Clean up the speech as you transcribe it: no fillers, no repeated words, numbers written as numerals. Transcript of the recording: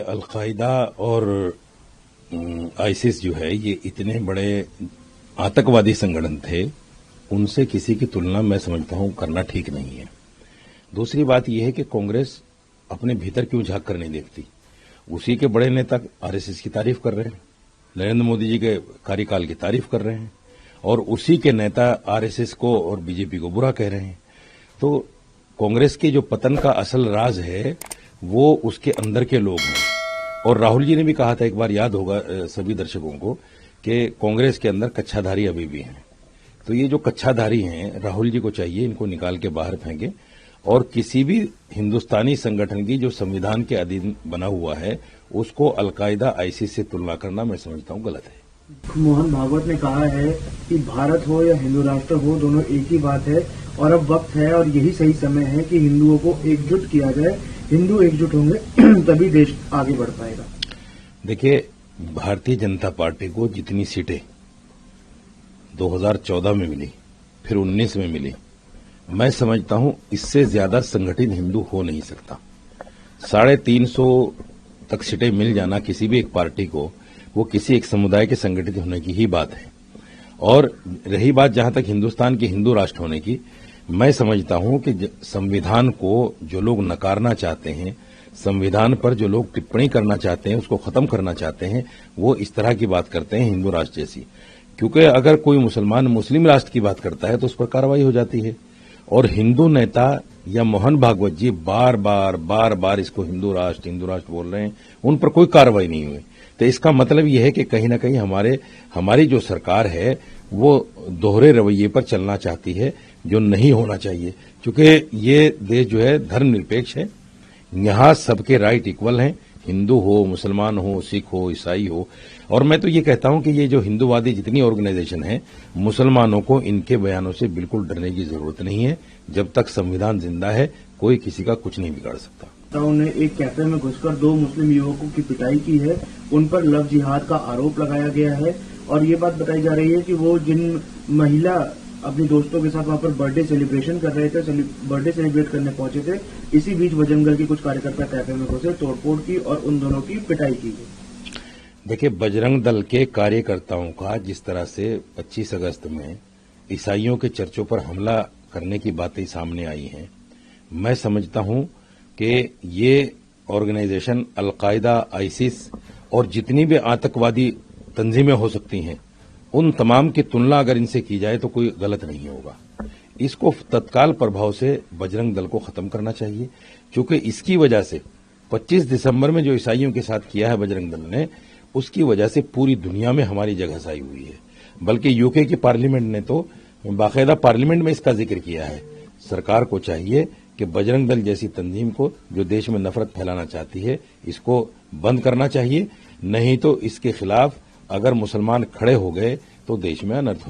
Al Qaeda और ISIS जो है ये इतने बड़े आतंकवादी संगठन थे, उनसे किसी की तुलना मैं समझता हूं करना ठीक नहीं है। दूसरी बात यह है कि कांग्रेस अपने भीतर क्यों झांक कर नहीं देखती। उसी के बड़े नेता आरएसएस की तारीफ कर रहे हैं, नरेंद्र मोदी जी के कार्यकाल की तारीफ कर रहे हैं, और उसी के नेता आरएसएस को और बीजेपी को बुरा कह रहे हैं। तो कांग्रेस के जो पतन का असल राज है वो उसके अंदर के लोग हैं। और राहुल जी ने भी कहा था, एक बार याद होगा सभी दर्शकों को, कि कांग्रेस के अंदर कच्छाधारी अभी भी हैं। तो ये जो कच्छाधारी हैं, राहुल जी को चाहिए इनको निकाल के बाहर फेंके, और किसी भी हिंदुस्तानी संगठन की जो संविधान के अधीन बना हुआ है उसको अलकायदा आईसिस से तुलना करना मैं समझता हूं गलत है। मोहन भागवत ने कहा है कि भारत हो या हिंदू राष्ट्र हो, दोनों एक ही बात है, और अब वक्त है और यही सही समय है कि हिंदुओं को एकजुट किया जाए। हिंदू एकजुट होंगे तभी देश आगे बढ़ पाएगा। देखिए, भारतीय जनता पार्टी को जितनी सीटें 2014 में मिली, फिर 19 में मिली, मैं समझता हूं इससे ज्यादा संगठित हिंदू हो नहीं सकता। 350 तक सीटें मिल जाना किसी भी एक पार्टी को, वो किसी एक समुदाय के संगठित होने की ही बात है। और रही बात जहां तक हिंदुस्तान के हिंदू राष्ट्र होने की, मैं समझता हूं कि संविधान को जो लोग नकारना चाहते हैं, संविधान पर जो लोग टिप्पणी करना चाहते हैं, उसको खत्म करना चाहते हैं, वो इस तरह की बात करते हैं हिंदू राष्ट्र जैसी। क्योंकि अगर कोई मुसलमान मुस्लिम राष्ट्र की बात करता है तो उस पर कार्रवाई हो जाती है। और हिंदू नेता या मोहन भागवत जी बार बार इसको हिंदू राष्ट्र बोल रहे हैं, उन पर कोई कार्रवाई नहीं हुई। तो इसका मतलब यह है कि कहीं ना कहीं हमारी जो सरकार है वो दोहरे रवैये पर चलना चाहती है, जो नहीं होना चाहिए। क्योंकि ये देश जो है धर्मनिरपेक्ष है, यहां सबके राइट इक्वल हैं, हिंदू हो, मुसलमान हो, सिख हो, ईसाई हो। और मैं तो ये कहता हूं कि ये जो हिंदूवादी जितनी ऑर्गेनाइजेशन है, मुसलमानों को इनके बयानों से बिल्कुल डरने की जरूरत नहीं है। जब तक संविधान जिंदा है कोई किसी का कुछ नहीं बिगाड़ सकता। उन्होंने एक कैफे में घुसकर 2 मुस्लिम युवकों की पिटाई की है, उन पर लव जिहाद का आरोप लगाया गया है, और ये बात बताई जा रही है कि वो जिन महिला अपनी दोस्तों के साथ वहां पर बर्थडे सेलिब्रेशन कर रहे थे, बर्थडे सेलिब्रेट करने पहुंचे थे, इसी बीच बजरंग दल की कुछ कार्यकर्ता कैफे में घुसे, तोड़फोड़ की और उन दोनों की पिटाई की गई। देखिए, बजरंग दल के कार्यकर्ताओं का जिस तरह से 25 अगस्त में ईसाइयों के चर्चों पर हमला करने की बातें सामने आई हैं, मैं समझता हूं कि ये ऑर्गेनाइजेशन अलकायदा, आईसिस और जितनी भी आतंकवादी तंजीमें हो सकती हैं, उन तमाम की तुलना अगर इनसे की जाए तो कोई गलत नहीं होगा। इसको तत्काल प्रभाव से बजरंग दल को खत्म करना चाहिए, क्योंकि इसकी वजह से 25 दिसंबर में जो ईसाइयों के साथ किया है बजरंग दल ने, उसकी वजह से पूरी दुनिया में हमारी जगह साई हुई है। बल्कि यूके की पार्लियामेंट ने तो बाकायदा पार्लियामेंट में इसका जिक्र किया है। सरकार को चाहिए कि बजरंग दल जैसी तंजीम को, जो देश में नफरत फैलाना चाहती है, इसको बंद करना चाहिए। नहीं तो इसके खिलाफ अगर मुसलमान खड़े हो गए तो देश में अनर्थ हो